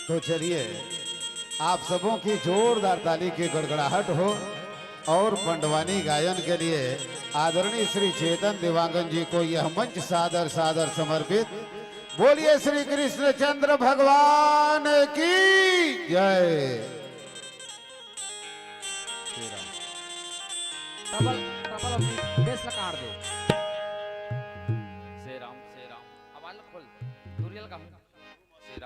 तो चलिए आप सबों की जोरदार ताली की गड़गड़ाहट हो और पंडवानी गायन के लिए आदरणीय श्री चेतन दिवांगन जी को यह मंच सादर सादर समर्पित। बोलिए श्री कृष्णचंद्र भगवान की जय। प्रबल प्रबल अपनी बेस ला काट दे। श्री राम आवाज ला खोल दूरियल का श्री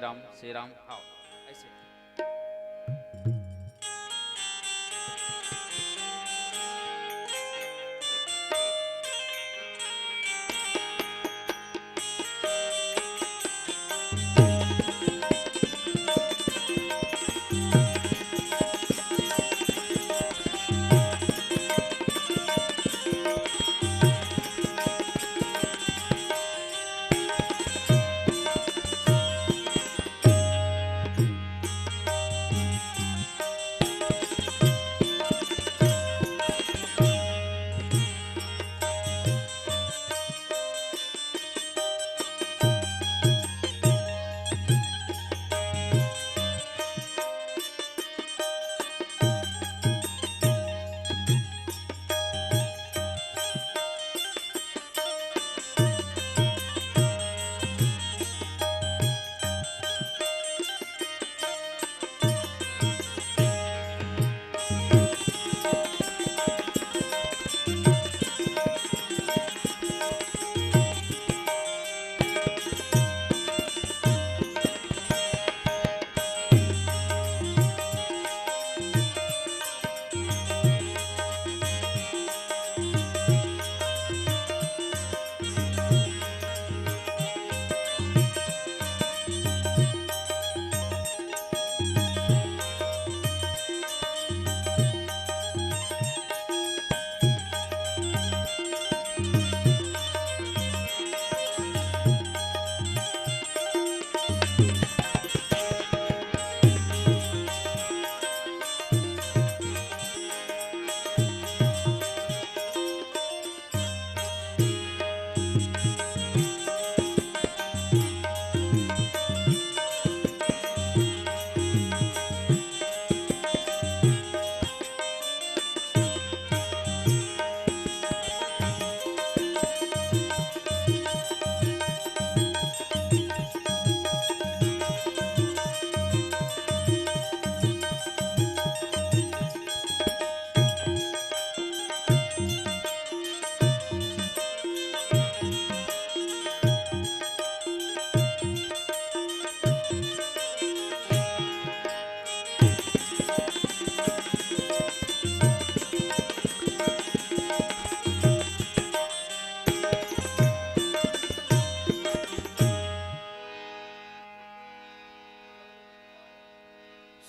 राम श्री राम आओ ऐसे।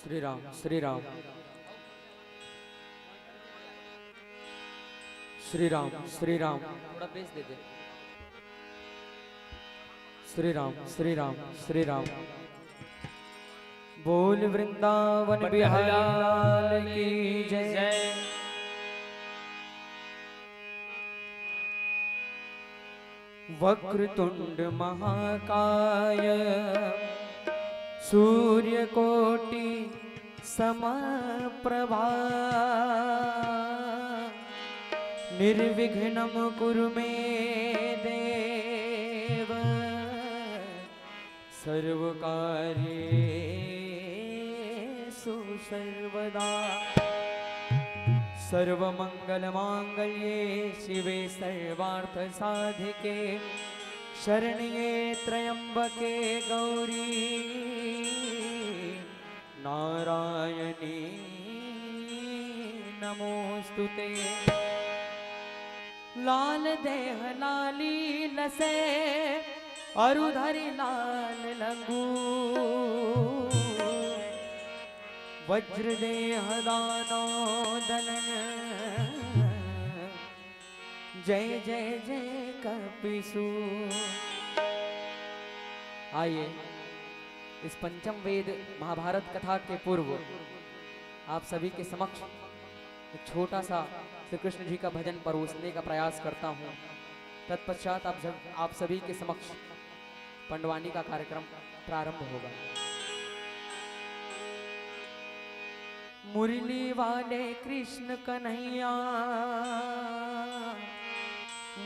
श्री राम श्री राम श्री राम श्री राम थोड़ा बेस दे दे। श्री राम श्री राम श्री राम। बोल वृंदावन बिहारी लाल की जय। वक्रतुंड महाकाय सूर्यकोटि समप्रभा निर्विघ्नं कुरु मे देव सर्वकार्येषु सर्वदा। सर्वमंगलमांगल्ये शिवे सर्वार्थसाधिके शरण्ये त्र्यंबके गौरी नारायणी नमोस्तुते। लाल देह लाली लसे अरुधरि लाल लंगू वज्र देह दानो दलन जय जय जय कपिसु। आइए इस पंचम वेद महाभारत कथा के पूर्व आप सभी के समक्ष एक छोटा सा श्री कृष्ण जी का भजन परोसने का प्रयास करता हूँ। तत्पश्चात आप सभी के समक्ष पंडवानी का कार्यक्रम प्रारंभ होगा। मुरली वाले कृष्ण कन्हैया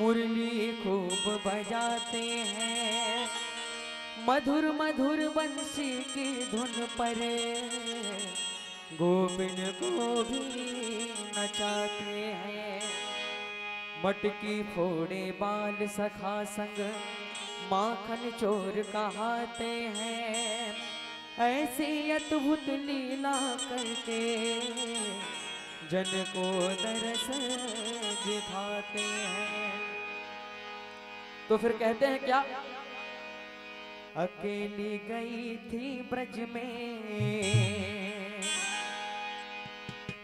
मुरली खूब बजाते हैं, मधुर मधुर बंसी की धुन पर गोपिन को भी नचाते हैं। मटकी फोड़े बाल सखा संग माखन चोर कहाते हैं, ऐसी अद्भुत लीला करके जन को दरस दिखाते हैं। तो फिर कहते हैं क्या, अकेली गई थी ब्रज में,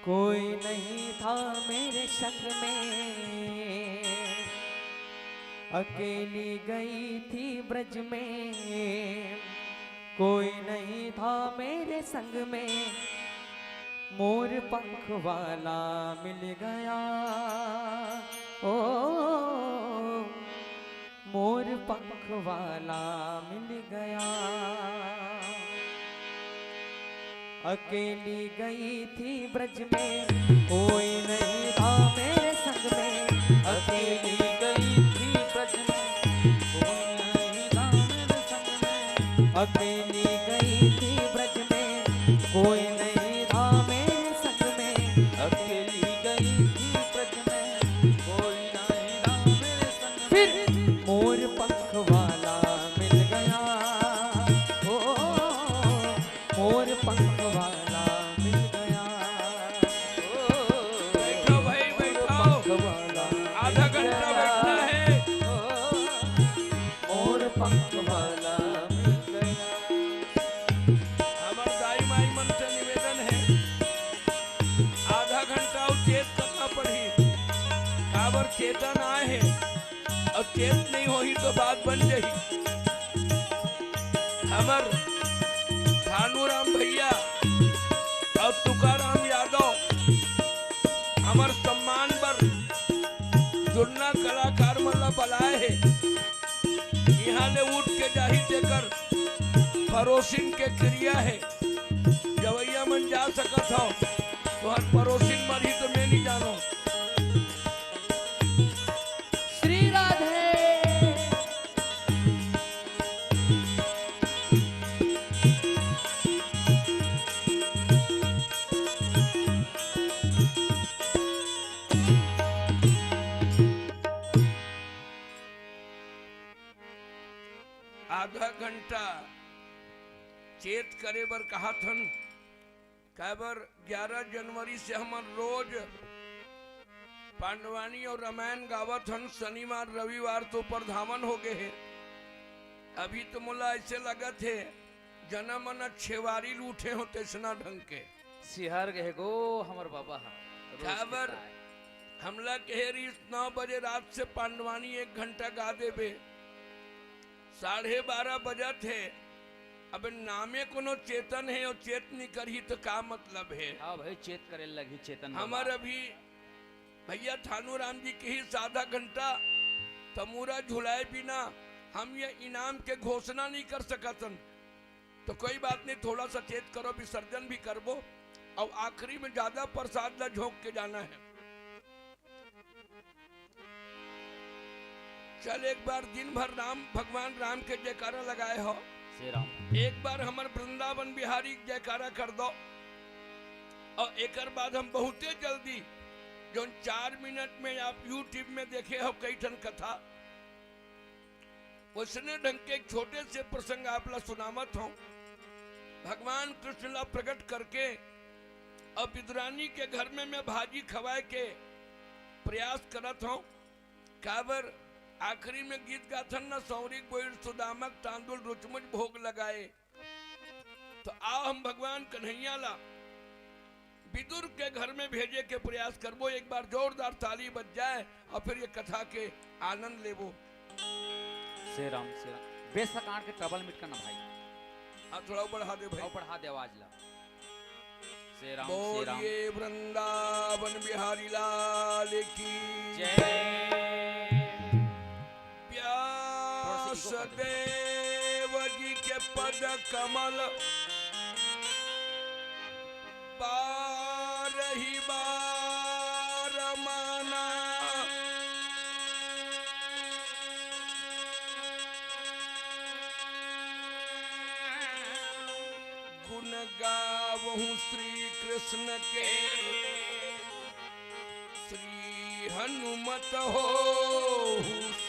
कोई नहीं था मेरे संग में। अकेली गई थी ब्रज में, कोई नहीं था मेरे संग में। मोर पंख वाला मिल गया, ओ मोर पंख वाला मिल गया। अकेली गई थी ब्रज में, कोई नहीं था मेरे संग में। अकेली गई थी ब्रज में, कोई नहीं था मेरे संग में। अकेली गई थी ब्रज में, कोई नहीं था मेरे संग में। अकेली गई थी ब्रज में, कोई नहीं था मेरे संग में। फिर मोर पंख वाला मिल गया, ओ मोर पंख वाला मिल गया। बैठो भाई बैठो, आधा घंटा बैठना है। मोर पंख वाला मिल गया। हमार दाई माई मन से निवेदन है, आधा घंटा और चेत करना पड़ी। काबर चेतन आए है और चेत नहीं होही तो बात बन जाही। हमर भानुराम भैया और तुकाराम यादव हमर सम्मान पर जुड़ना कलाकार मतलब बुलाए है। यहाँ ले उठ के जाही देकर परोसिन के क्रिया है। जवैया मन जा सकत हो तो हर परोसिन मरी तो मैं नहीं जानो। श्री राधे। आधा घंटा चेत करे बर कहा थन। काबर 11 जनवरी से हमर रोज पांडवानी और रामायण गावत हन। शनिवार रविवार तो प्रधावन हो गए है। अभी तो मुला ऐसे लगत है जना मन छेवारी लूठे हो तैसना ढंग के सिहर गए गो हमर बाबा हा। काबर हमला कहे रही 9 बजे रात से पांडवानी 1 घंटा गा देबे, 12:30 बजत है। अब नामे कोनो चेतन है और चेत नहीं करही तो का मतलब है। हाँ भाई चेत करे लगी चेतन हमार अभी भैया थानू राम जी के ही आधा घंटा तमूरा झुलाए बिना हम ये इनाम के घोषणा नहीं कर सकतन। तो कोई बात नहीं, थोड़ा सा चेत करो, विसर्जन भी करबो और आखिरी में ज्यादा प्रसाद ला झोंक के जाना है। चल एक बार दिन भर राम भगवान राम के जयकारा लगाए हो। श्री राम। एक बार हमार वृंदावन बिहारी जयकारा कर दो और एक बाद हम बहुते जल्दी जो 4 मिनट में आप यूट्यूब में देखे हो कई ठन कथा, उसने ढंग के एक छोटे से प्रसंग आप ला सुनामत हो। भगवान कृष्ण ला प्रकट करके और विदुरानी के घर में मैं भाजी खवाए के प्रयास करत हूँ। काबर आखिरी में गीत गाथन न सौरिक बोइर सुदामक तांदुल रुचमुच भोग लगाए। तो आओ हम भगवान कन्हैया ला विदुर के घर में भेजे के प्रयास करबो। एक बार जोरदार ताली बज जाए और फिर ये कथा के आनंद लेबो। श्री राम श्री राम। बेशक आठ के ट्रबल मिट करना भाई। हाँ थोड़ा बढ़ा दे भाई, और बढ़ा दे आवाज ला। श्री राम श्री राम। बोलिए वृंदावन बिहारी लाल की जय। वसुदेव जी के पद कमल बारही बार माना, गुण गावहूँ श्री कृष्ण के, श्री हनुमत हो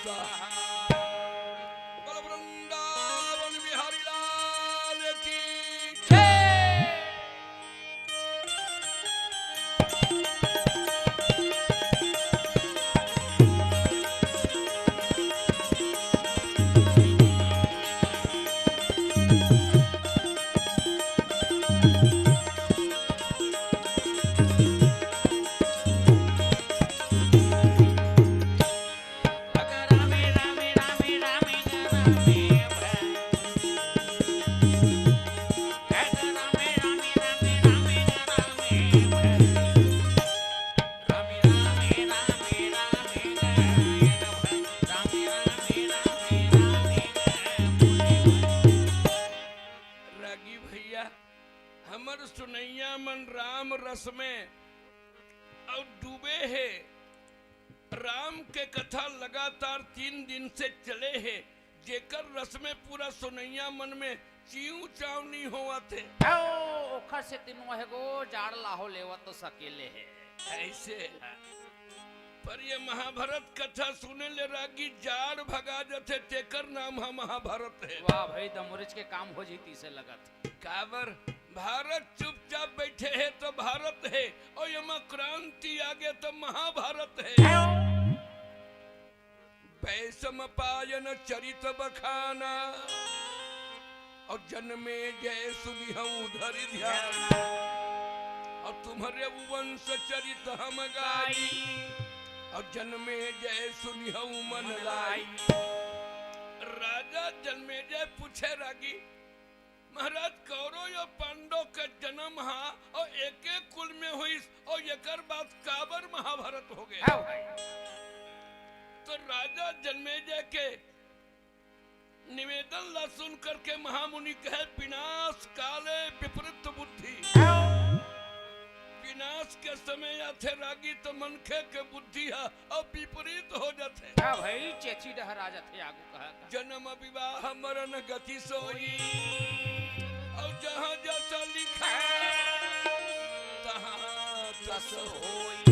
सहाय। बोल वृंदावन बिहारी लाल की जय। हमर सुनैया मन राम रस में और डूबे है। राम के कथा लगातार 3 दिन से चले है, जेकर रस में पूरा सुनैया मन में चीऊ चाव नहीं हुआ थे। ओखर से तीनों है गो जाड़ लाहो लेवा तो सकेले है ऐसे पर ये महाभारत कथा सुने ले रागी जाड़ भगा जाते, तेकर नाम है महाभारत है। वाह भाई दमुरिच के काम हो जीती से लगत काबर भारत चुपचाप बैठे है तो भारत है, और यमा क्रांति आगे तो महाभारत है। वैषम पायन चरित बखाना और जन्मे जय सुनिहूं धरि ध्यान, और तुम्हारे वंश चरित हम गाई, और जन्मे जय सुनिहूं मन लाई। राजा जन्मेजय पूछे रागी महाराज कौरव या पांडव का जन्म हा और एक कुल में हुई, और एकर बाद काबर महाभारत हो गया। तो राजा जन्मेजय के निवेदन ला सुन करके महामुनि कहे विनाश काले विपरीत बुद्धि। विनाश के समय आते रागी तो मनखे के बुद्धि है और विपरीत हो जाते। भाई चेची डहरा जाते आगू कहा जन्म विवाह मरण गति सोई, और जहाँ जैसा लिखा तहाँ तस होई।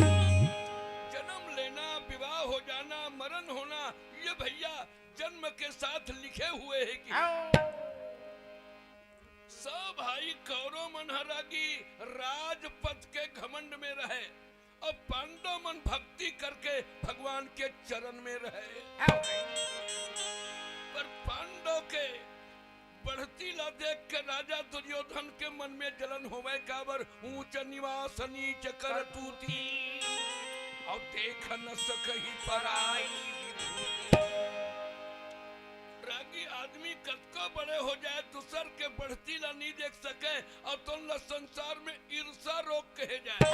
जन्म लेना, विवाह हो जाना, मरण होना, ये भैया जन्म के साथ लिखे हुए है कि सब भाई कौरव मन हरागी राजपथ के घमंड में रहे, और पांडव मन भक्ति करके भगवान के चरण में रहे। पर पांडव के बढ़ती ला देख के राजा दुर्योधन के मन में जलन होवे, काबर ऊंच निवास नीच कर तूती, और देख न सकही पराई। रागी आदमी कतको बड़े हो जाए दूसर के बढ़ती ला नहीं देख सके, और तुम ला संसार में ईर्षा रोग कहे जाए।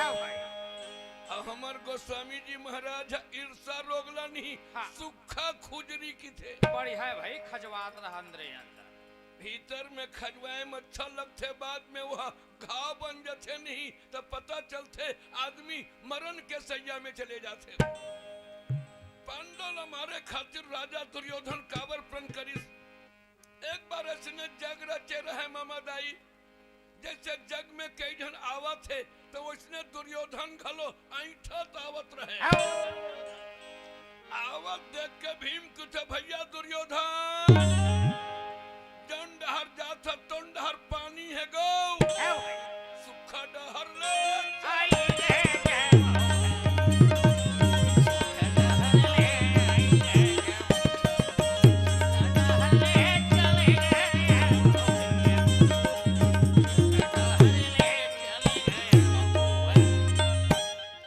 और हमार गोस्वामी जी महाराज ईर्षा रोग ला नहीं, सुखा खुजरी की थे। बढ़िया है भाई खजवात रहा अंदर अंदर, भीतर में खजवाए में अच्छा लगते, बाद में वह घाव बन जाते नहीं तो पता चलते आदमी मरण के सैया में चले जाते। पांडव हमारे खातिर राजा दुर्योधन काबर प्रण करी। एक बार ऐसे जग रचे रहे मामा दाई, जैसे जग में कई जन आवत है तो उसने दुर्योधन घलो ऐठत आवत रहे। आवत देख के भीम कुछ भैया दुर्योधन डहर जाता डहर पानी है गो, सुखा डहर ले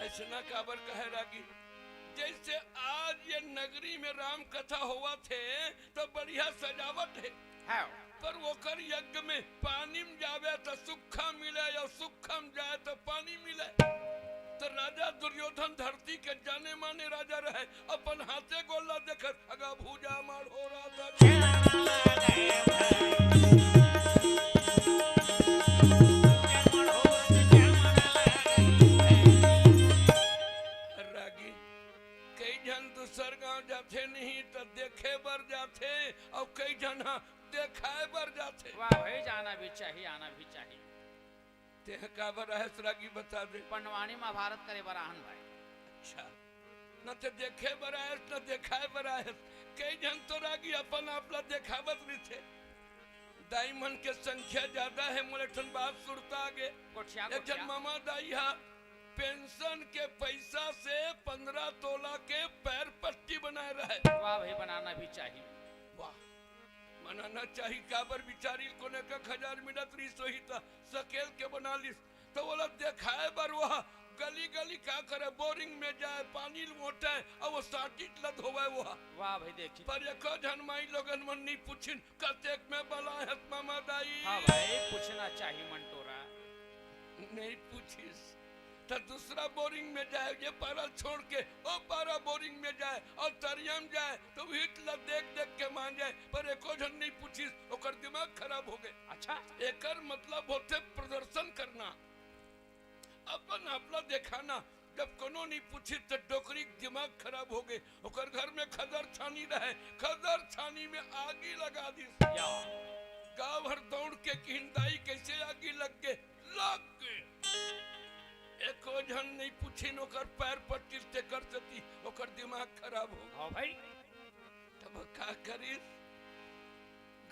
ऐसा काबर कहे रागी। जैसे आज ये नगरी में राम कथा हुआ थे तो बढ़िया सजावट है, पर वो कर यज्ञ में पानी में जावे तो सुखा मिले, और सुखा में जाए तो पानी मिले। तो राजा दुर्योधन धरती के जाने माने राजा रहे, अपन हाथे गोला देखर अगा भूजा मार हो रहा था। रागी कई जन दूसर गांव जाते नहीं तो देखे बर जाते और कई जन देखाए बर जाते। वाह भाई, जाना भी चाहिए, आना भी चाहिए। तेह का बर है रागी बता दे। पंडवानी महाभारत करे बराहन भाई। अच्छा, न तो देखे बर आए न देखाए बर आए। कई जन तो रागी अपन आपला देखावत भी थे। दाई मन के संख्या ज्यादा है, मोले ठन बात सुरता आगे। कोठिया एक जन मामा दाई हा पेंशन के पैसा से 15 तोला के पैर पट्टी बनाए रहे। वाह भाई, बनाना भी चाहिए। वाह, मनाना चाहिए। काबर बिचारी को ने का 1000 मिनट रही सोही था सकेल के बना लिस तो बोला देखाए बर वह गली गली का करे, बोरिंग में जाए, पानी मोटा है और वो साटिट लद होवे वो। वाह भाई, देखिए पर एको जनमाई लोगन मन नहीं पूछिन कतेक में बला है मामा दाई। हाँ भाई, पूछना चाहिए मंटोरा। नहीं पूछिस तो दूसरा बोरिंग में जाए, ये पारा छोड़ के ओ पारा बोरिंग में जाए और तरियम जाए तो हिटलर देख देख के मान जाए। पर एको जन नहीं पूछिस, ओकर दिमाग खराब हो गए। अच्छा, एकर मतलब होते प्रदर्शन करना, अपन आपला दिखाना। जब कोनो नहीं पूछी तो डोकरी दिमाग खराब हो गए। ओकर घर में खदर छानी रहे, खदर छानी में आगी लगा दी। गाँव भर दौड़ के किंदाई कैसे आगी लग गए, लग गए। एको जन नहीं पूछी, ओकर पैर पट्टी से कर सती, ओकर दिमाग खराब हो गया। हाँ भाई, तब का करी?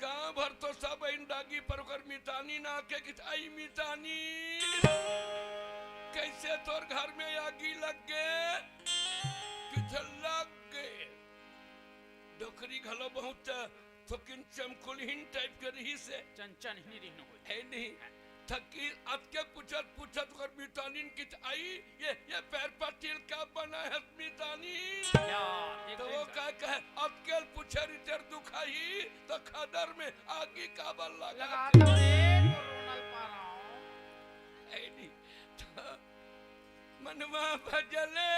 गाँव भर तो सब इंडागी पर ओकर मितानी ना के कि आई मितानी कैसे तोर घर में आगी लग गए, किथे लग गए। डोकरी घलो बहुत थोकिन चमकुलहीन टाइप के रही से चंचन ही नहीं हो है नहीं थकी अतके पूछत पूछत कर मितानीन कित आई ये पैर पट्टील का बना है मितानी। तो वो का कहे अतके पूछे रिटर दुखाई तो खदर में आगी का बल लगा तो रे रोनल पाराओ। है नहीं मनवा भजले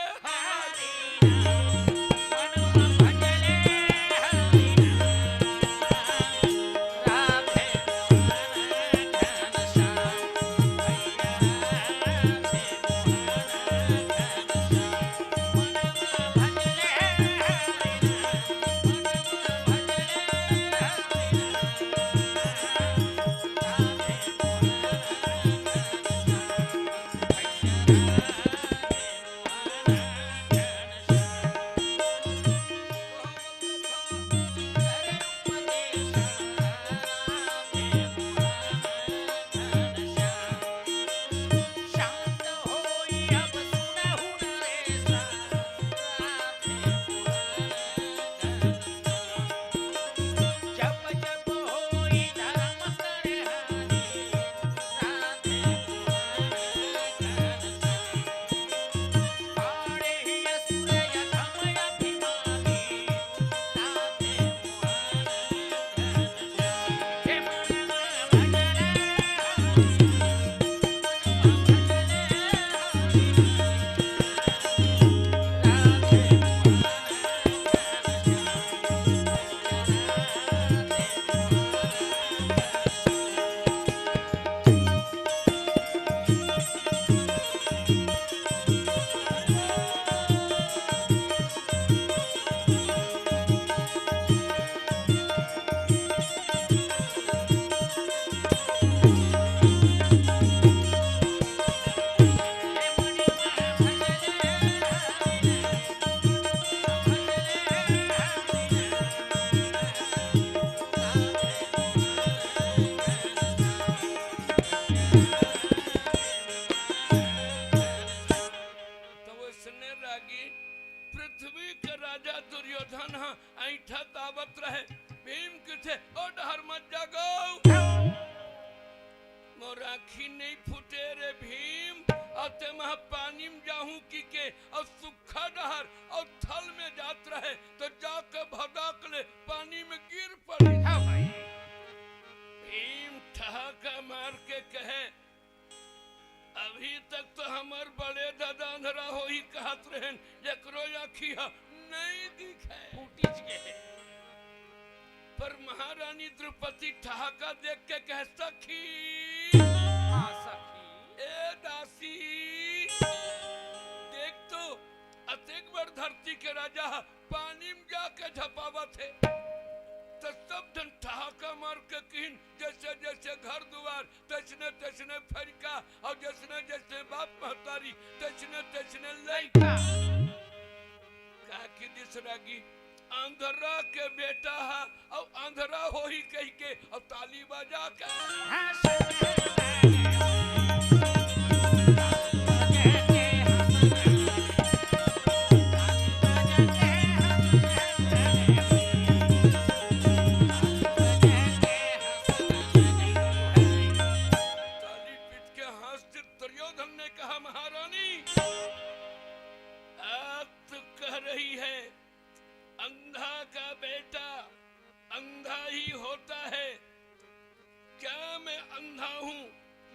पृथ्वी के राजा दुर्योधन ऐठा दावत रहे भीम किथे ओ डहर मत जागो मोराखी नहीं फुटे रे भीम अते मह पानी में जाहूं की के और सुखा डहर और थल में जात रहे तो जाके भगाक ले पानी में गिर पड़ी। भीम ठहाका मार के कहे अभी तक तो हमार बड़े दादा चाहत रहन एकरो आखिया नहीं दिखे फूटिज गए पर महारानी द्रौपदी ठहाका देख के कह सखी हाँ सखी ए दासी देख तो अतेक बड़ धरती के राजा पानी में जाके झपावत है तो सब जन ठहाका मार के कहिन जैसे जैसे घर द्वार तैसने तैसने फरिका और जैसने जैसे बाप महतारी तैसने तैसने लइका का कि दिसरागी आंधरा के बेटा है और आंधरा हो ही कह के और ताली बजा के ताली पीट के हंसते दुर्योधन ने कहा महारानी आप तो कह रही है अंधा का बेटा अंधा ही होता है क्या मैं अंधा हूँ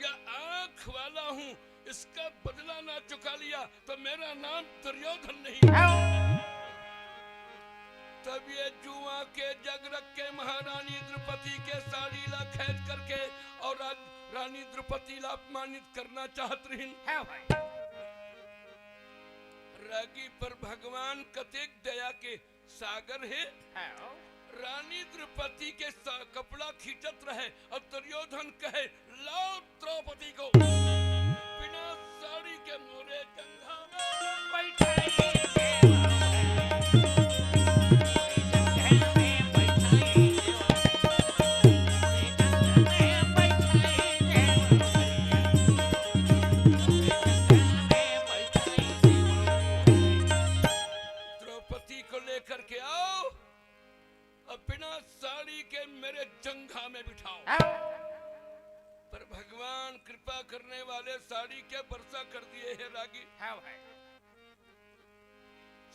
या आंख वाला हूँ इसका बदला ना चुका लिया तो मेरा नाम दुर्योधन नहीं तब ये जुआ के जग रख के महारानी द्रौपदी के साड़ी ला खैद करके और रानी द्रौपदी ला अपमानित करना चाहत रही रागी पर भगवान कतेक दया के सागर है रानी द्रौपदी के कपड़ा खींचत रहे और दुर्योधन कहे लाओ द्रौपदी को बिना साड़ी के मोरे जंघा में द्रौपदी को लेकर के आओ और बिना साड़ी के मेरे जंघा में बिठाओ पर भगवान कृपा करने वाले साड़ी के वर्षा कर दिए है रागी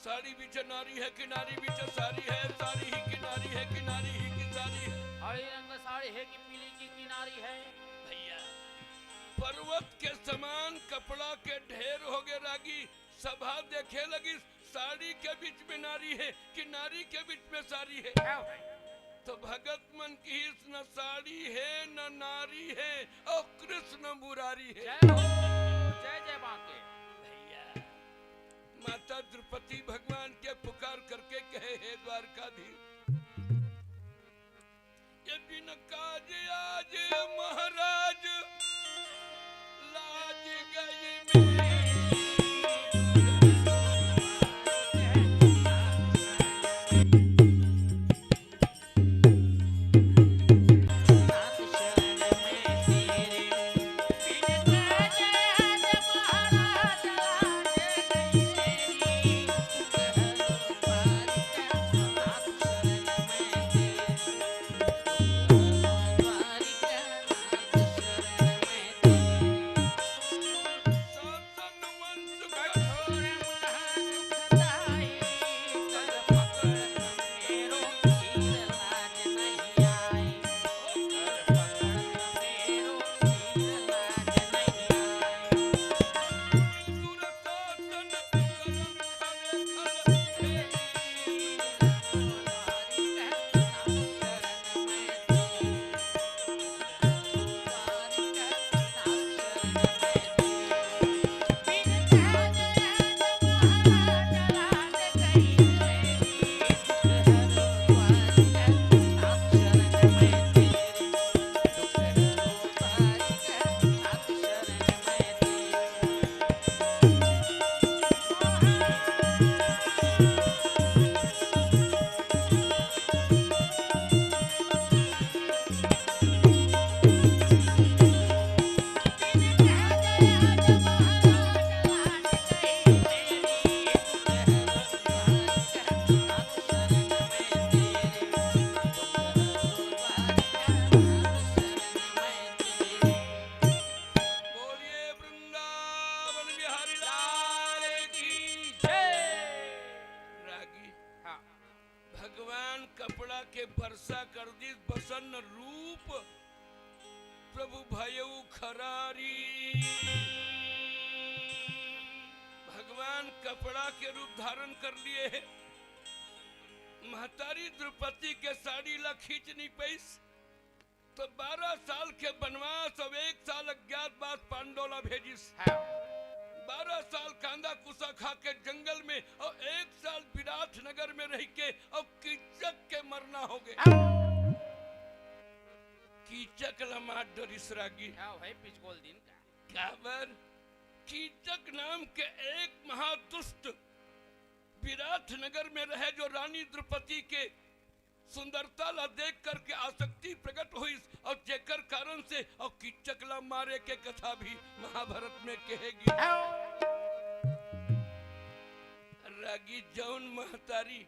साड़ी बीच नारी है किनारी बीच साड़ी है साड़ी ही किनारी है किनारी ही की साड़ी है हरी रंग साड़ी है कि पीली की किनारी है भैया पर्वत के समान कपड़ा के ढेर हो गए रागी सभा देखे लगी साड़ी के बीच में नारी है कि नारी के बीच में साड़ी है तो भगत मन की न साड़ी है न नारी है और कृष्ण मुरारी है जय हो जय जय बांके भैया माता द्रौपदी भगवान के पुकार करके कहे हे द्वारकाधीश ये बिन काज आज महाराज लाज गई मेरी वर्षा कर दी बसन रूप प्रभु भयऊ खरारी भगवान कपड़ा के रूप धारण कर लिए है। महतारी द्रौपदी के साड़ी ला खींच नहीं पैस तो 12 साल के बनवास और 1 साल अज्ञातवास पांडवला भेजिस। 12 साल कांदा कुसा खा के जंगल में और 1 साल विराट नगर में रह के और कीचक के मरना हो गए। कीचक लमा डरिसरागी भाई पिछगोल दिन का काबर कीचक नाम के एक महादुष्ट विराट नगर में रहे जो रानी द्रौपदी के सुंदरता ला देख करके आसक्ति प्रकट हुई और जेकर कारण से और कीचक ला मारे के कथा भी महाभारत में कहेगी। रागी जौन महतारी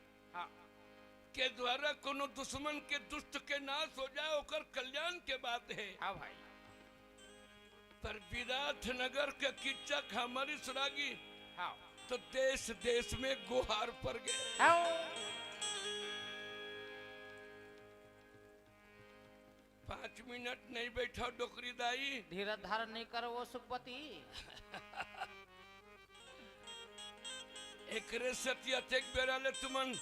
के द्वारा कोनो दुश्मन के दुष्ट के नाश हो जाए ओकर कल्याण के बात है। हाँ भाई पर विराट नगर के कीचक हमारी सुरागी हाँ तो देश देश में गुहार पड़ गए। 5 मिनट नहीं बैठा डोकरी दाई धीरज धारण नहीं करो वो सुखपति एकरे सत्य बेरा ले तुमन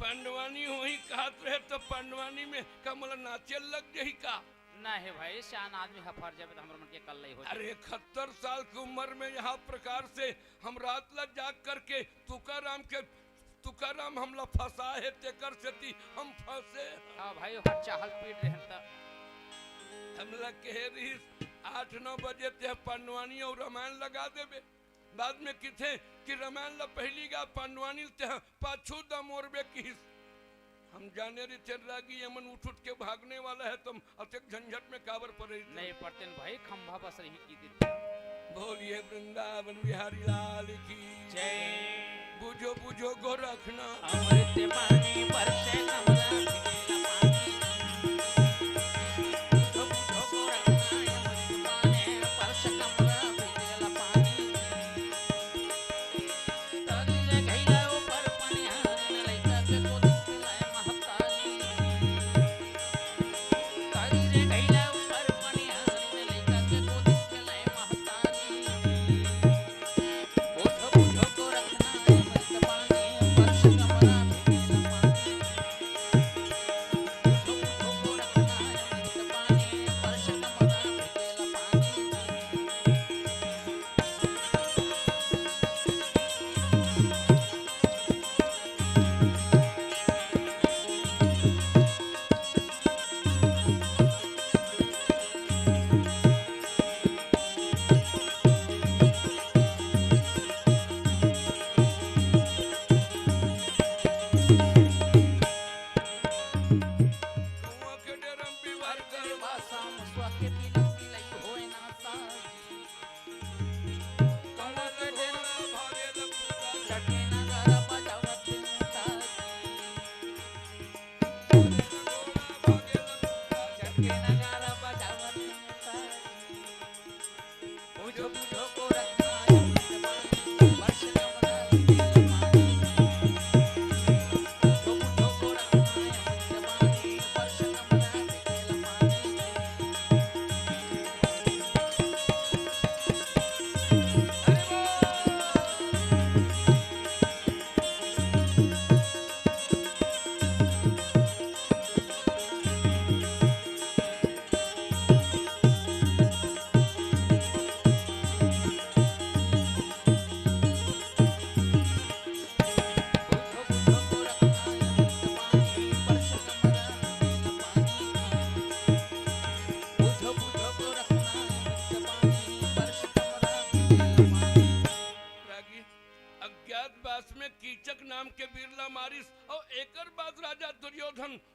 पांडवानी वही कहत रहे तो पांडवानी में कमल नाचे लग गई का ना है भाई शान आदमी हफर जब हमर मन के कल नहीं हो। अरे 71 साल की उम्र में यहाँ प्रकार से हम रात ला जाग करके तुकाराम हमला फंसा है तेकर से हम फंसे। हाँ भाई हर चाहल पीट रहे त हमला कह रही 8-9 बजे ते पांडवानी और रामायण लगा देबे बाद में किथे कि रामायण ला पहली गा पांडवानी ते पाछू दा मोरबे की हम जाने रे चल रागी यमन उठ के भागने वाला है तुम अत्यक झंझट में काबर पड़े नहीं पड़ते भाई खंभा बस रही की दिन। बोलिए वृंदावन बिहारी लाल की जय। बुझो बुझो गोरखना अमृत पानी बरसे कमला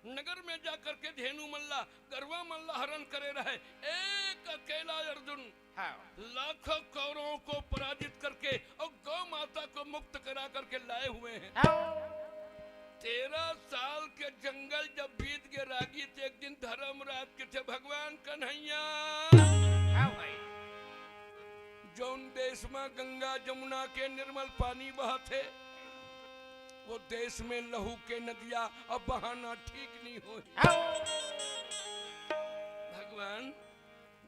नगर में जाकर के धेनु मल्ला गरवा मल्ला हरण करे रहे। एक अकेला अर्जुन लाखों कौरवों को पराजित करके और गौ माता को मुक्त करा करके लाए हुए हैं। 13 साल के जंगल जब बीत गए रागी थे, एक दिन धर्मराज के थे भगवान कन्हैया जौन देश में गंगा जमुना के निर्मल पानी बहते वो देश में लहू के नदियां अब बहाना ठीक नहीं हो। भगवान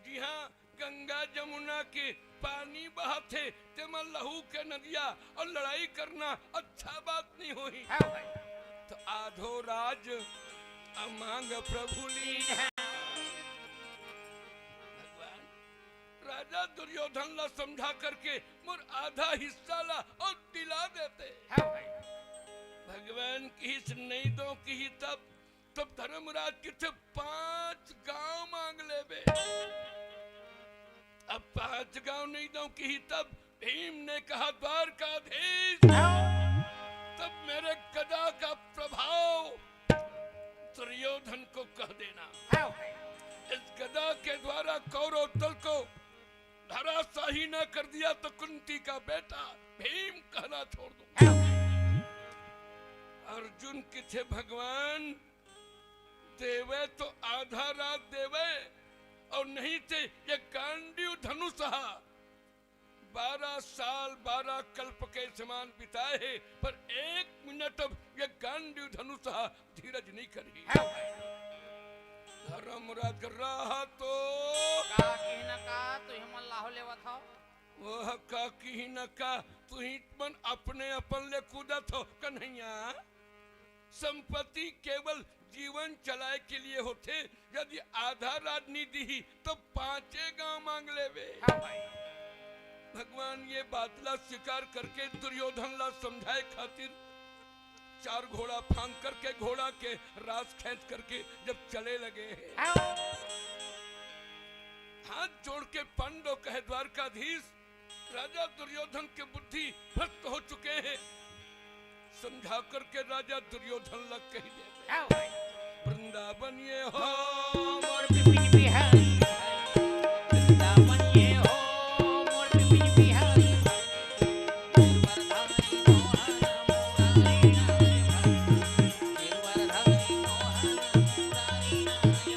जी हाँ गंगा जमुना के पानी बहाते ते में लहू के नदिया और लड़ाई करना अच्छा बात नहीं हुई। हाँ भाई तो आधो राज अमांग प्रभु लीन है। भगवान राजा दुर्योधन ला समझा करके मोर आधा हिस्सा ला और दिला देते। हाँ भाई भगवान की नहीं दो की तब धर्मराज किथे 5 गांव मांग ले बे। अब 5 गांव नहीं दो की तब भीम ने कहा द्वारकाधीश तब मेरे गदा का प्रभाव दुर्योधन को कह देना। हाँ भाई इस गदा के द्वारा कौरव दल को धराशाही न कर दिया तो कुंती का बेटा भीम कहना छोड़ दो। हाँ भाई अर्जुन किथे भगवान देवे तो आधा रात देवे और नहीं थे ये गांडीव धनुष 12 साल 12 कल्प के समान बिताए है पर 1 मिनट अब ये गांडीव धनुष धीरज नहीं करी। हाँ भाई धर्मराज रहा तो का की न का तू हिमन लाहो लेवा था वह का की न का तू ही मन अपने अपन ले कूदत हो कन्हैया। संपत्ति केवल जीवन चलाए के लिए होते यदि आधा राजनीति ही तो 5 गांव मांग लेवे। हाँ भाई भगवान ये बातला स्वीकार करके दुर्योधन ला समझाए खातिर 4 घोड़ा फांग करके घोड़ा के रास खींच करके जब चले लगे हैं हाथ जोड़ के पांडव कहे द्वारकाधीश राजा दुर्योधन के बुद्धि भ्रष्ट हो चुके हैं। समझा करके राजा दुर्योधन लग कही दे हाँ भाई वृंदावन ये हो मोर बिपिन बिहारी वृंदावन ये हो मोर बिपिन बिहारी गिरवरधारी मोहन मुरारी नाय भाई गिरवरधारी मोहन मुरारी नाय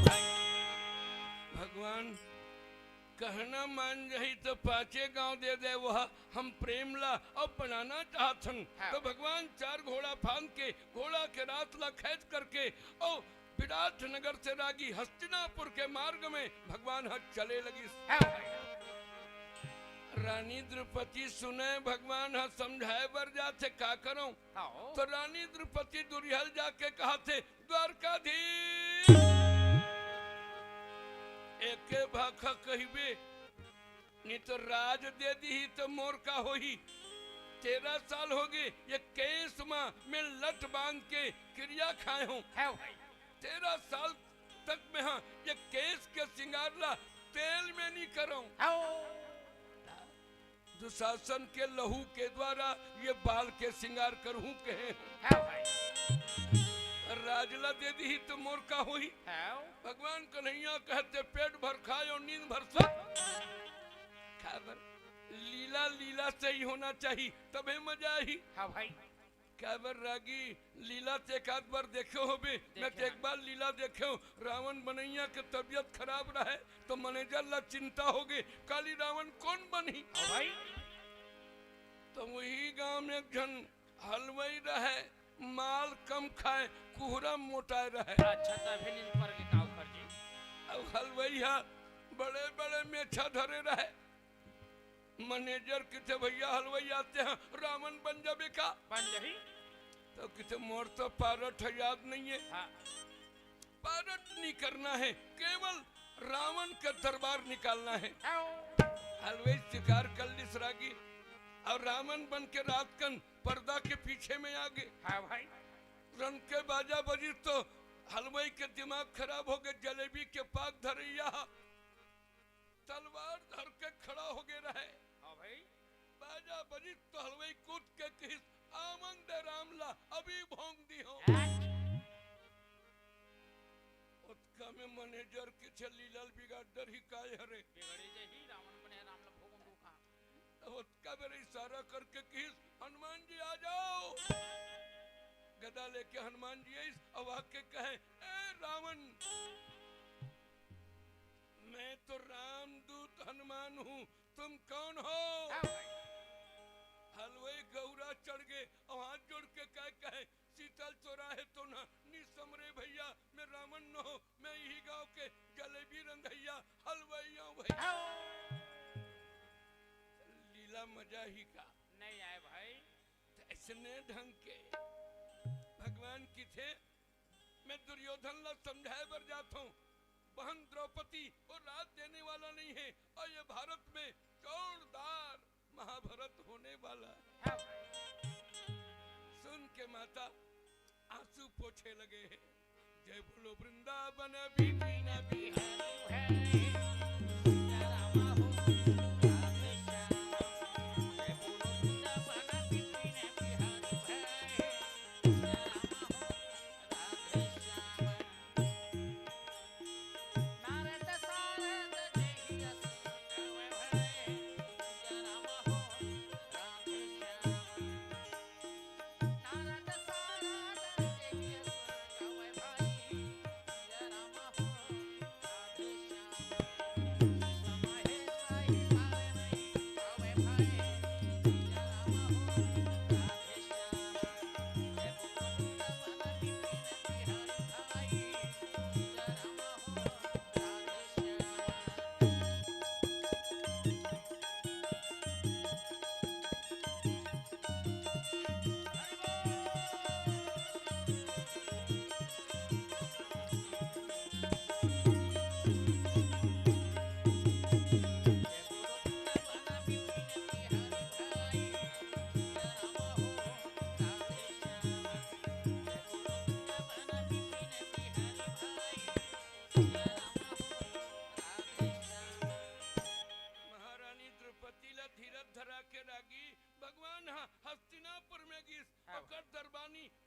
भाई भगवान कहना मान रही तो 5 गांव दे दे वह हम प्रेम ला और बनाना चाहतन। हाँ। तो भगवान 4 घोड़ा फांद के घोड़ा के रात ला खींच करके और विराट नगर से रागी हस्तिनापुर के मार्ग में भगवान हज चले लगी। हाँ भाई रानी द्रौपदी सुने भगवान हज समझाए बर जाते का करो। हाँ तो रानी द्रौपदी दुर्हल जाके कहा थे द्वारकाधीश एक भाखा कहिबे नहीं तो राज दे दी तो मोर का होही। 13 साल हो गए ये केस माँ में लट बांध के क्रिया खाए हूँ। हाँ भाई 13 साल तक में हाँ ये केस के सिंगार ला तेल में नहीं करूं। हाँ दुशासन के लहू के द्वारा ये बाल के सिंगार करहूं कहे हाँ भाई राजला दे दी तो मोर का हुई। हाँ भगवान कन्हैया कहते पेट भर खाए और नींद भर सो खाबर लीला लीला से ही होना चाहिए तबे मजा ही। हाँ भाई काबर रागी लीला ते एक आध बार देखे हो बे मैं तो एक बार लीला देखे हूँ। रावण बनैया के तबियत खराब रहे तो मैनेजर ला चिंता हो गई काली रावण कौन बनी। हाँ भाई तो वही गांव में एक जन हलवाई रहे माल कम खाए कुहरा मोटाए रहे। अच्छा तभी नींद पर के काव कर जी अब हलवाई बड़े बड़े मेछा धरे रहे। मैनेजर किथे भैया हलवाई आते हैं रावण बन जाबे का बन जही तो किथे मोर तो पारट है याद नहीं है। हाँ पारट नहीं करना है केवल रावण का दरबार निकालना है। हाँ हलवाई शिकार कर ली सरागी और रावण बन के रात कन पर्दा के पीछे में आ गए। हाँ भाई रन के बाजा बजी तो हलवाई के दिमाग खराब हो गए। जलेबी के पाक धरैया तलवार धर के खड़ा हो गए रहे। हाँ भाई बाजा बजी तो हलवाई कूद के किस आमंग दे रामला अभी भोंग दी हो। उत्का में मैनेजर के लीलल बिगाड़ ही काय हरे बिगड़ी जे ही रावण बने राम ल भोगम दुखा उसका मेरे इशारा करके किस हनुमान जी आ जाओ। गदा लेके हनुमान जी इस आवाज के कहे ए रावण मैं तो रामदूत हनुमान हूँ तुम कौन हो। हलवे गौरा चढ़ गए और हाथ जोड़ के कहे शीतल चौराहे तो ना निसमरे भैया मैं रावण न हो मैं यही गांव के जलेबी रंधैया हलवाइया भैया। लीला मजा ही का नहीं आए भाई ऐसने ढंग के भगवान की थे। मैं दुर्योधन ला समझाए बर जाता हूँ बहन द्रौपदी और रात देने वाला नहीं है और ये भारत में जोरदार महाभारत होने वाला है। सुन के माता आंसू पोछे लगे हैं। जय बोलो वृंदावन बिपिन बिहारी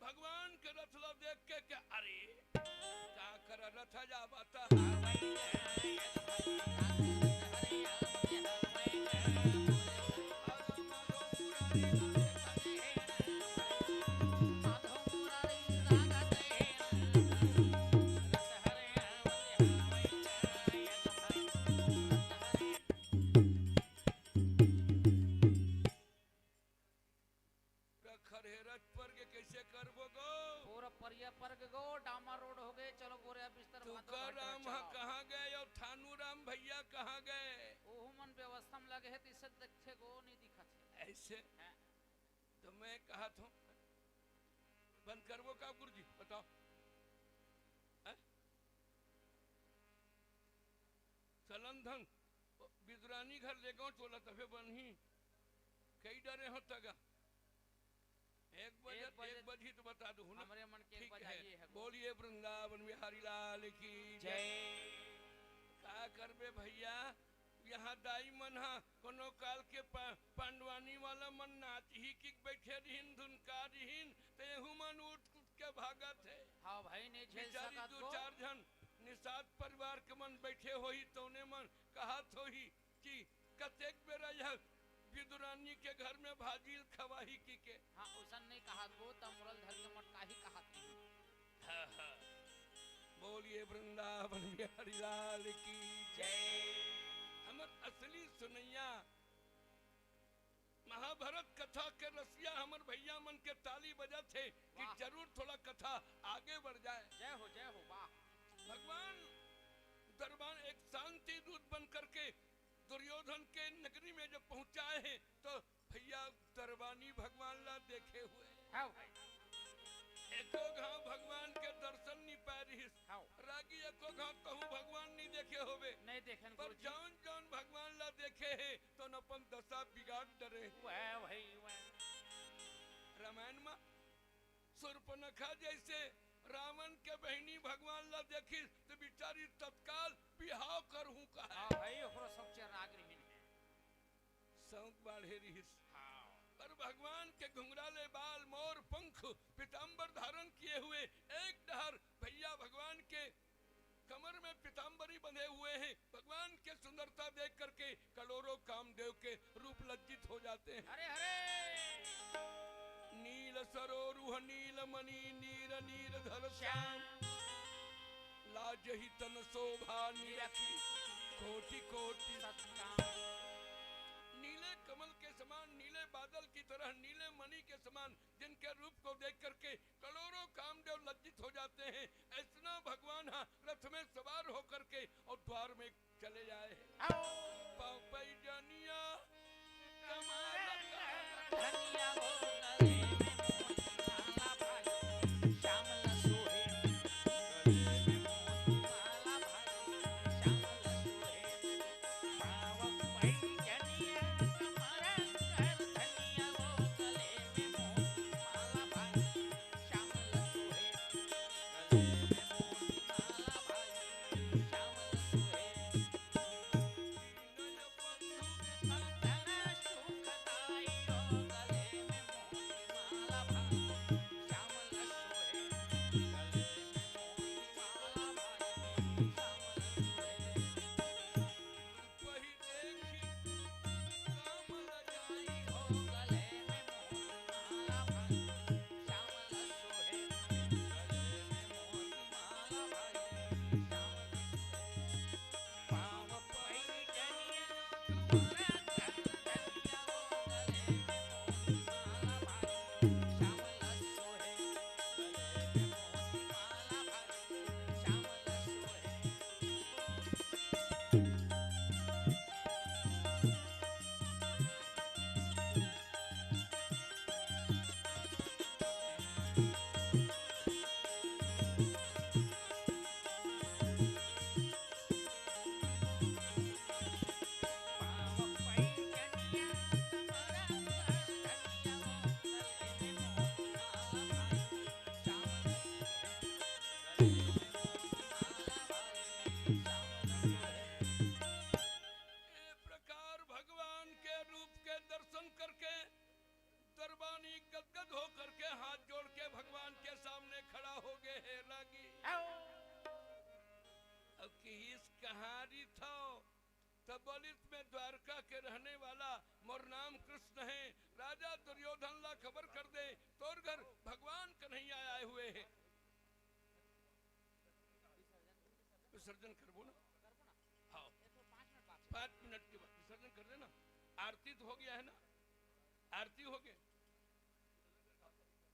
भगवान के रथ ला देख के क्या अरे क्या कर रथ जा बाता कहाँ गए और थानू राम भैया कहाँ गए मन व्यवस्था में लगे है तीसरे देखे गो नहीं दिखा ऐसे है? तो मैं कहा था बंद करवो का गुरुजी बताओ चलन धन बिदरानी घर ले गो चोला तफे बनही कई डरे हो तगा एक बजे तो बता दो हमारे मन के एक बजाइए है बोलिए वृंदावन बिहारी लाल की जय। का करबे भैया यहाँ दाई मन हा कोनो काल के पांडवानी वाला मन नाच ही की बैठे रहीन धुनका रहीन ते हुमन उठ के भागत है। हाँ भाई ने झेल सका दो चार जन निषाद परिवार के मन बैठे होई तोने मन कहा थोही कि कतेक बेरा यह विदुरानी के घर में भाजील खवाही की के। हाँ उसन नहीं कहा गो तमुरल धर के मटका ही कहा थी। हाँ हाँ बोलिए वृंदावन बिहारी लाल की जय। हमर असली सुनैया महाभारत कथा के रसिया हमर भैया मन के ताली बजा थे कि जरूर थोड़ा कथा आगे बढ़ जाए। जय हो वाह। भगवान दरबार एक शांति दूत बन करके दुर्योधन के नगरी में जब पहुंचाए हैं तो भैया दरबानी भगवान ला देखे हुए एको घाव भगवान के दर्शन नहीं पा रही रागी एको घाव कहूँ भगवान नहीं देखे होवे नहीं देखे पर जौन जौन भगवान ला देखे है तो अपन दशा बिगाड़ डरे रामायण में शूर्पणखा जैसे रावण के बहनी भगवान ला देखी तो बिचारी तत्काल बिहाव करहूं कहा भाई ओकरो सब राग रहीन है शौक बाढ़े रहीस पर भगवान के घुंघराले बाल मोर पंख पीतांबर धारण किए हुए एक डहर भैया भगवान के कमर जाते हैं। हरे हरे नील सरोरुह नील मणि नीर नीर धर श्याम लाजहि तन शोभा निरखी कोटि कोटि सत्काम नीले कमल के समान नीले बादल की तरह नीले मणि के समान जिनके रूप को देख करके करोड़ों कामदेव लज्जित हो जाते हैं, ऐसा भगवान रथ में सवार होकर के और द्वार में चले जाए हैं। पैजनिया कमाल का धनिया हो गले में मोती माला भाई श्यामल सोहे गले में मोती माला भाई श्यामल सोहे पाव पैजनिया कमर कर धनिया हो गले में मोती माला भाई श्यामल सोहे गले में मोती माला भाई श्यामल सोहे नय बंधु संतना सुखदाई हो गले में मोती माला भाई श्यामल सोहे गले में मोती माला भाई श्यामल सोहे वही देखी कामल जाई हो गले में मोती माला भाई श्यामल सोहे गले में मोती माला भाई श्यामल सोहे पाव पैजनिया कमर कर धनिया हो गले में मोती माला भाई श्यामल सोहे गले में मोती माला भाई श्यामल सोहे पाव पैजनिया कमर कर धनिया हो गले में मोती माला भाई श्यामल सोहे गले में मोती माला भाई श्यामल सोहे ए प्रकार भगवान के रूप के दर्शन करके दरबानी गदगद हो करके हाथ जोड़ के भगवान के सामने खड़ा हो गए है लागी। अब कि इस कहानी था तबलित में द्वारका के रहने वाला मोर नाम कृष्ण है, राजा दुर्योधन ला खबर कर दे तोर घर भगवान कन्हैया आए हुए हैं। विसर्जन करबो ना? हाँ 5 मिनट के बाद विसर्जन कर देना। आरती तो हो गया है ना? आरती हो गई।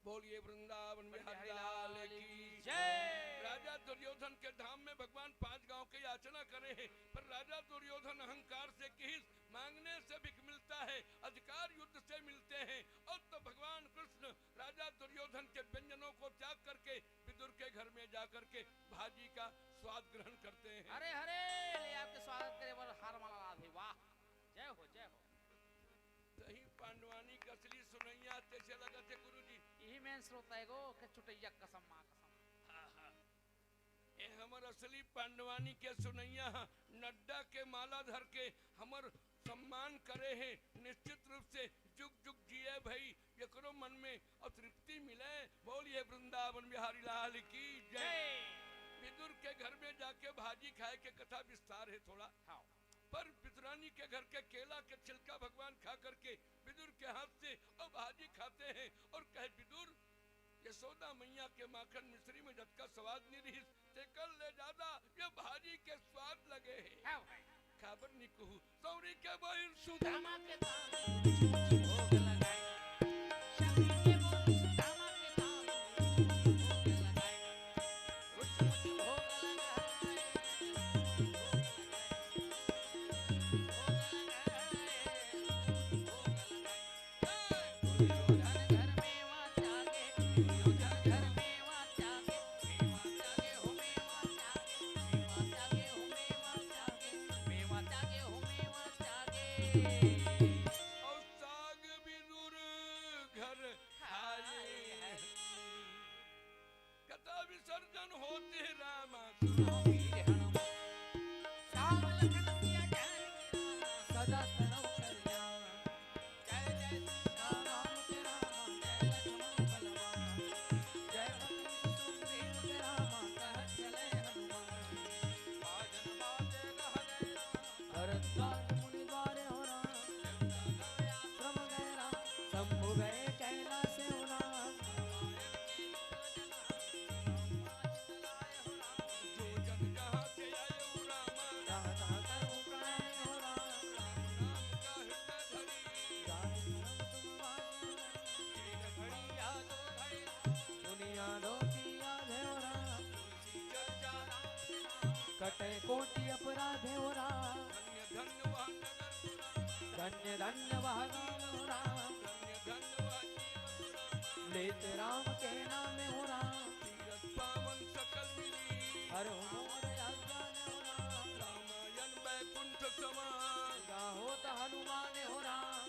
बोलिए वृंदावन बिहारी लाल की जय। राजा दुर्योधन के धाम में भगवान 5 गांव की याचना करे हैं, पर राजा दुर्योधन अहंकार से किस मांगने से भिख मिलता है, अधिकार युद्ध से मिलते हैं। और तो भगवान कृष्ण राजा दुर्योधन के व्यंजनों को त्याग करके विदुर के घर में जाकर के भाजी का स्वाद ग्रहण करते हैं। हरे हरे ले आपके स्वागत करे बर हार माला राधे वाह जय हो जय हो। तही पांडवानी का असली सुनैया कैसे लगा थे गुरु जी? यही मेन स्रोत है गो के चुटैया कसम मां कसम। हाँ हाँ ये हमर असली पांडवानी के सुनैया नड्डा के माला धर के हमर सम्मान करे हैं। निश्चित रूप से जुग जुग जिए भाई, एकरो मन में अतृप्ति मिले। बोलिए वृंदावन बिहारी लाल की जय। विदुर के घर में जाके भाजी खाए के कथा विस्तार है थोड़ा। हाँ पर पितरानी के घर के केला के छिलका भगवान खा करके विदुर के हाथ से और भाजी खाते हैं और कहे विदुर यशोदा मैया के माखन मिश्री में जटका स्वाद नहीं रही ते कल ले ज्यादा ये भाजी के स्वाद लगे हैं। हाँ भाई खबर नहीं कहू सौरी के बहिर सुदामा सुदामा के दाम भोग लगाए शक्ति के बोल सुदामा के दाम भोग लगाए कुछ मुझ भोग लगाए दुर्योधन घर में वहाँ जागे दुर्योधन घर में वहाँ जागे मेवा जागे हो मेवा जागे मेवा जागे हो मेवा जागे मेवा जागे हो मेवा जागे और साग विदुर घर खाए कथा विसर्जन होते रामा सुनो वीर हनुमान श्याम लखन सिया जान सदा तनव कल्याण जय जय सीता राम तेरा जय लक्ष्मण बलवान जय भक्त सुग्रीव तेरा माता चले हनुमान बाजन बाजे कह गए भरत मुनि द्वारे हो राम कटे कोटि अपराधे हो राम, धन्य धन्य वह नगर पुरा, धन्य धन्य वह गाँव हो राम, धन्य धन्य वह जीवन पुरा। लेते राम के नाम हो राम, तीरथ पावन सकल मिली, हर मोर अज्ञान हो राम, रामायण बैकुंठ समान, होत हनुमान हो राम,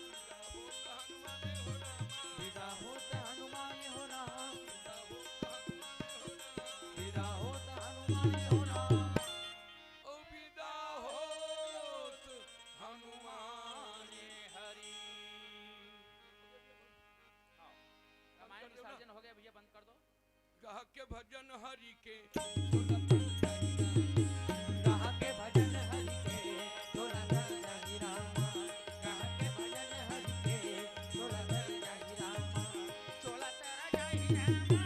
होत हनुमाने हो राम, विदा होत हनुमान हो राम, होत हनुमाने हो राम। विदा होत हनुमान हो राम। ओ विदा होत हनुमाने हरि। रामायण विसर्जन हो गया भैया, बंद कर दो। कहा के भजन हरि के कहा के भजन हरि के तोला धर जाहि रामा, कहा के भजन हरि के तोला धर जाहि रामा, चोला तेरा जाहि रामा,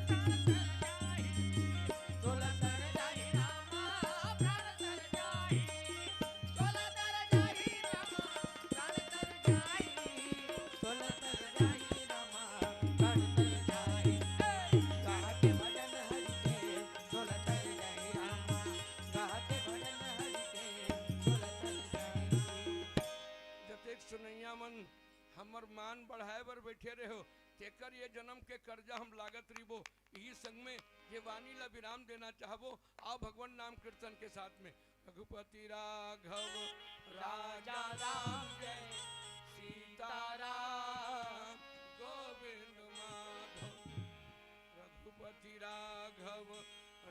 प्राण तर जाहि, तोला धर जाहि रामा प्राण तर जाहि, चोला तेरा जाहि रामा, प्राण तर जाहि, तोला धर जाहि रामा, प्राण तर जाहि। कहा के भजन हरि के तोला धर जाहि रामा, कहा के भजन हरि के तोला धर जाहि। जतेक सुनैया मन हमर मान बढ़ाए बर बैठे रहो, तेकर ये जन्म के कर्जा हम लागत रिबो। यही संग में ये वाणी ला विराम देना चाहबो। आओ भगवान नाम कीर्तन के साथ में। रघुपति राघव राजा राम जय सीताराम गोविंद माधव। रघुपति राघव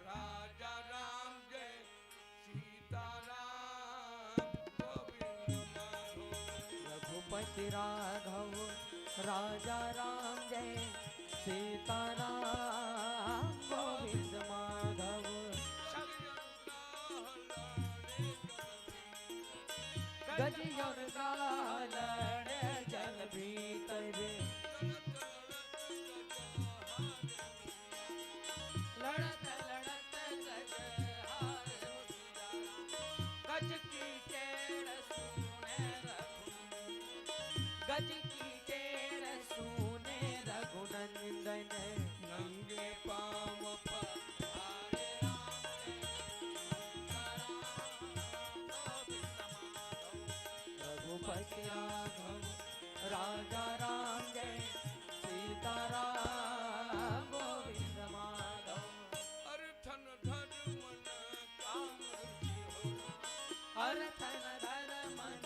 राजा राम जय सीताराम गोविंद माधव। रघुपति राघव राजा राम जय सीताराम गोविंद माधव। गज और गालड़ जल भीतर, लड़त लड़त गज हार गज की टेढ़ सुने रघुनंदन, गज की टेढ़ सूने रघुनंदन। नंगे पाँव हरे राम गोविंद माधव, रघुपति राघव राजा राम जय सीताराम गोविंद माधव। अर्थन धर्म न काम रुचि हो अर्थन धर मन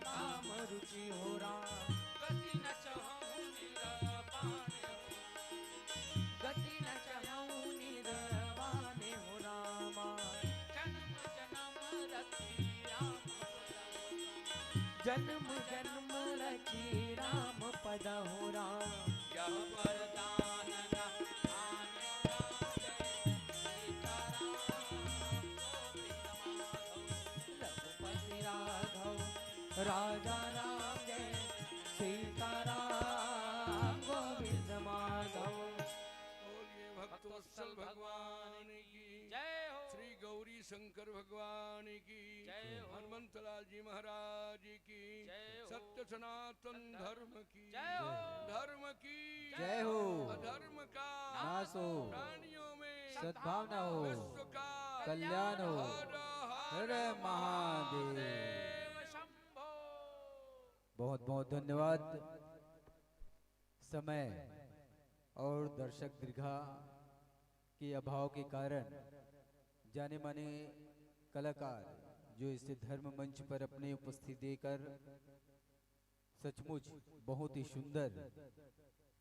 काम रुचि हो राम, गति न चहु निरपान हो, गति न चहु निरवाने हो रामा। जन्म जन्म रखी राम जन्म जन्म रची राम पद हो राम। यह वरदान न आने सीताराम गोविंद माधव। रघुपति राघव राजा राम जय सीताराम गोविंद माधव। बोलिए भक्तवत्सल भगवान की जय हो, श्री गौरी शंकर भगवान की जय हो। हनुमंतलाल जी महाराज की जय हो। सत्य सनातन धर्म की जय हो। धर्म की जय हो। अधर्म का नाश हो, प्राणियों में सद्भावना हो, विश्व का कल्याण हो। हर हर महादेव। देव शंभो। बहुत बहुत धन्यवाद। समय और दर्शक दीर्घा के अभाव के कारण जाने माने कलाकार जो इसे धर्म मंच पर अपने उपस्थिति देकर सचमुच बहुत ही सुंदर,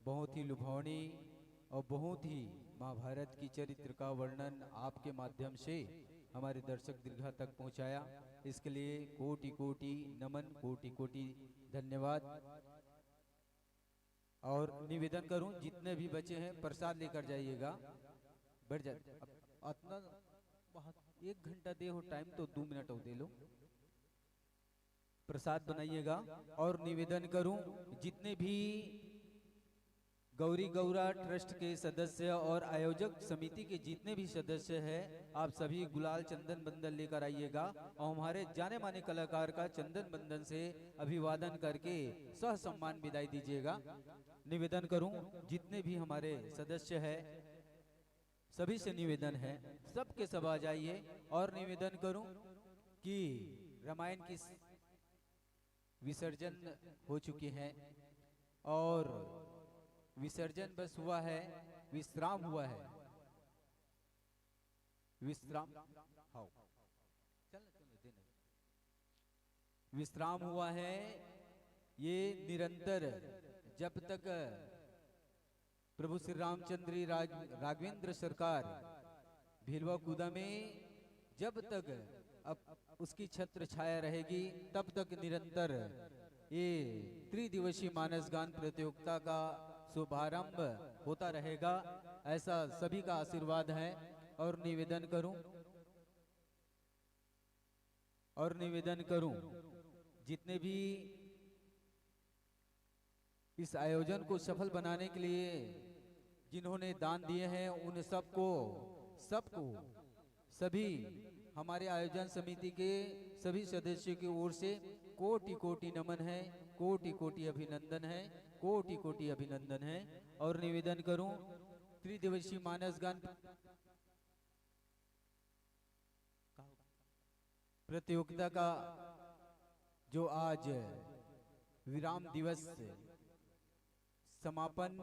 बहुत ही लुभावनी और बहुत ही महाभारत की चरित्र का वर्णन आपके माध्यम से हमारे दर्शक दीर्घा तक पहुंचाया। इसके लिए कोटि कोटि नमन, कोटि कोटि धन्यवाद। और निवेदन करूं जितने भी बचे हैं प्रसाद लेकर जाइएगा। बैठ जा, अपना 1 घंटा दे हो टाइम तो 2 मिनट हो दे लो। प्रसाद बनाइएगा। और निवेदन करूं जितने भी गौरी गौरा ट्रस्ट के सदस्य और आयोजक समिति के जितने भी सदस्य हैं, आप सभी गुलाल चंदन बंदन लेकर आइएगा और हमारे जाने माने कलाकार का चंदन बंदन से अभिवादन करके सह सम्मान विदाई दीजिएगा। निवेदन करूं जितने भी हमारे सदस्य हैं सभी से निवेदन है, सबके सब आ जाइए। और निवेदन करूं कि रामायण की विसर्जन हो चुकी है और विसर्जन बस हुआ है, विश्राम हुआ है, विश्राम हाँ विश्राम हुआ है। ये निरंतर जब तक प्रभु श्री रामचंद्र राघवेंद्र सरकार भीलवा कूदा में जब तक अब उसकी छत्र छाया रहेगी तब तक निरंतर ये त्रिदिवसीय मानस गान प्रतियोगिता का शुभारंभ होता रहेगा, ऐसा सभी का आशीर्वाद है। और निवेदन करूं जितने भी इस आयोजन को सफल बनाने के लिए जिन्होंने दान दिए हैं उन सबको सभी हमारे आयोजन समिति के सभी सदस्यों की ओर से कोटि कोटि नमन है, कोटि कोटि अभिनंदन है, कोटि कोटि अभिनंदन है। और निवेदन करूं त्रिदिवसीय मानस गान प्रतियोगिता का जो आज विराम दिवस समापन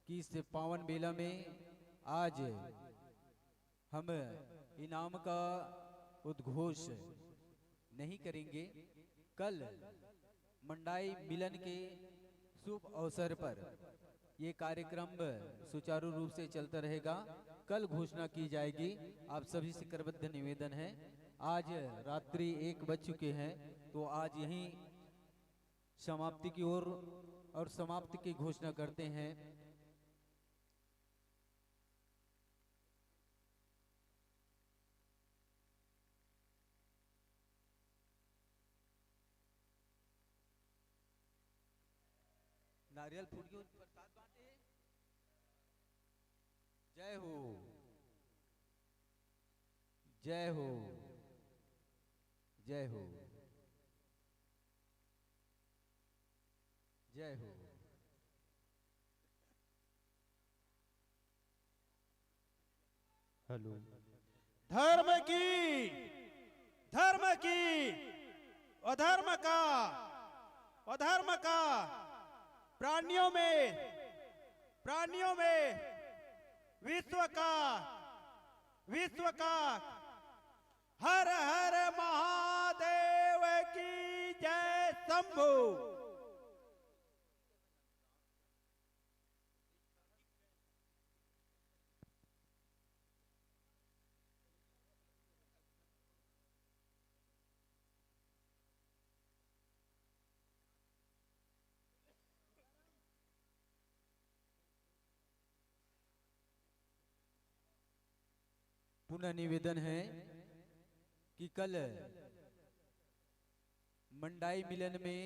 की इस पावन बेला में आज हम इनाम का उद्घोष नहीं करेंगे। कल मंडाई मिलन के शुभ अवसर पर ये कार्यक्रम सुचारू रूप से चलता रहेगा, कल घोषणा की जाएगी। आप सभी से करबद्ध निवेदन है, आज रात्रि 1 बज चुके हैं तो आज यहीं समाप्ति की ओर और समाप्ति की घोषणा करते हैं। नारियल फूट के प्रसाद बांटे। जय हो, जय हो, जय हो, जय हो। हेलो। धर्म की अधर्म का प्राणियों में विश्व का हर हर महादेव की जय शंभू। पुनः निवेदन है कि कल मंडाई मिलन में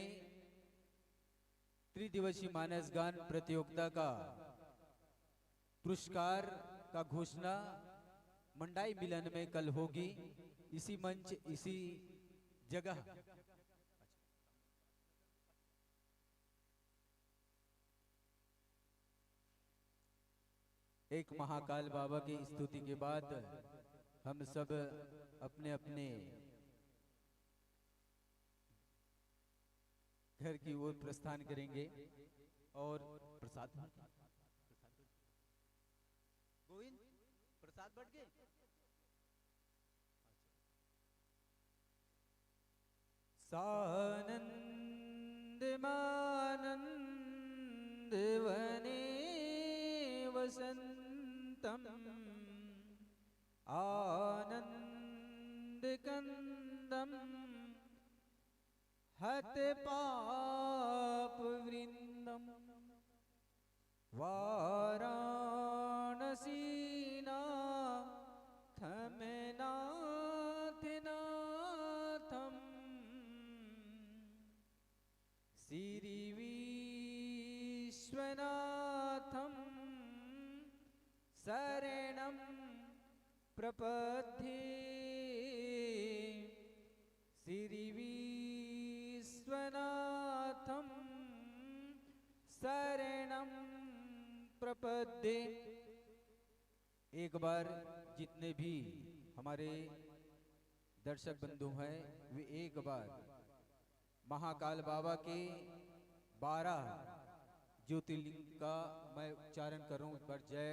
त्रिदिवसीय मानस गान प्रतियोगिता का पुरस्कार का घोषणा मंडाई मिलन में कल होगी, इसी मंच इसी जगह। एक महाकाल बाबा की स्तुति के बाद हम सब अपने अपने घर की ओर प्रस्थान करेंगे और प्रसाद गोविंद प्रसाद बढ़ गए। सानंद मानंद वने वसंतम आनंद कंदम हत पाप वृंदम वाराणसीना थमनाथ नाथम श्री विश्वनाथम शरणं प्रपद्ये श्री विश्वनाथं शरणं प्रपद्ये। एक बार जितने भी हमारे दर्शक बंधु हैं वे एक बार महाकाल बाबा के 12 ज्योतिर्लिंग का मैं उच्चारण कर रहा हूं, एक बार जय